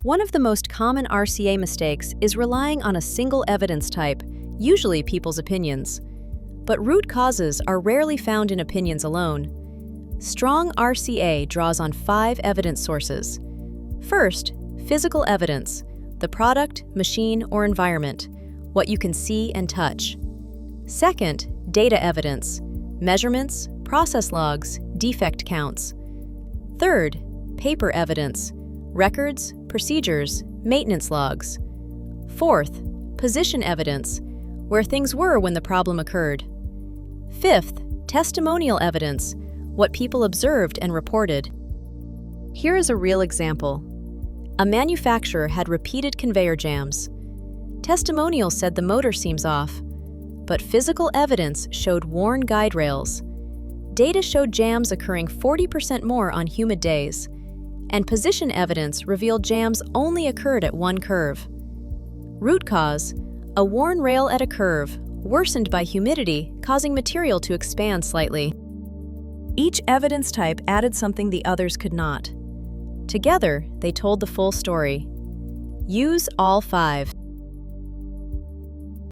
One of the most common RCA mistakes is relying on a single evidence type, usually people's opinions. But root causes are rarely found in opinions alone. Strong RCA draws on 5 evidence sources. First, physical evidence, the product, machine, or environment, what you can see and touch. Second, data evidence, measurements, process logs, defect counts. Third, paper evidence, records, procedures, maintenance logs. Fourth, position evidence, where things were when the problem occurred. Fifth, testimonial evidence, what people observed and reported. Here is a real example. A manufacturer had repeated conveyor jams. Testimonials said the motor seems off, but physical evidence showed worn guide rails. Data showed jams occurring 40% more on humid days, and position evidence revealed jams only occurred at one curve. Root cause: a worn rail at a curve, worsened by humidity, causing material to expand slightly. Each evidence type added something the others could not. Together, they told the full story. Use all 5.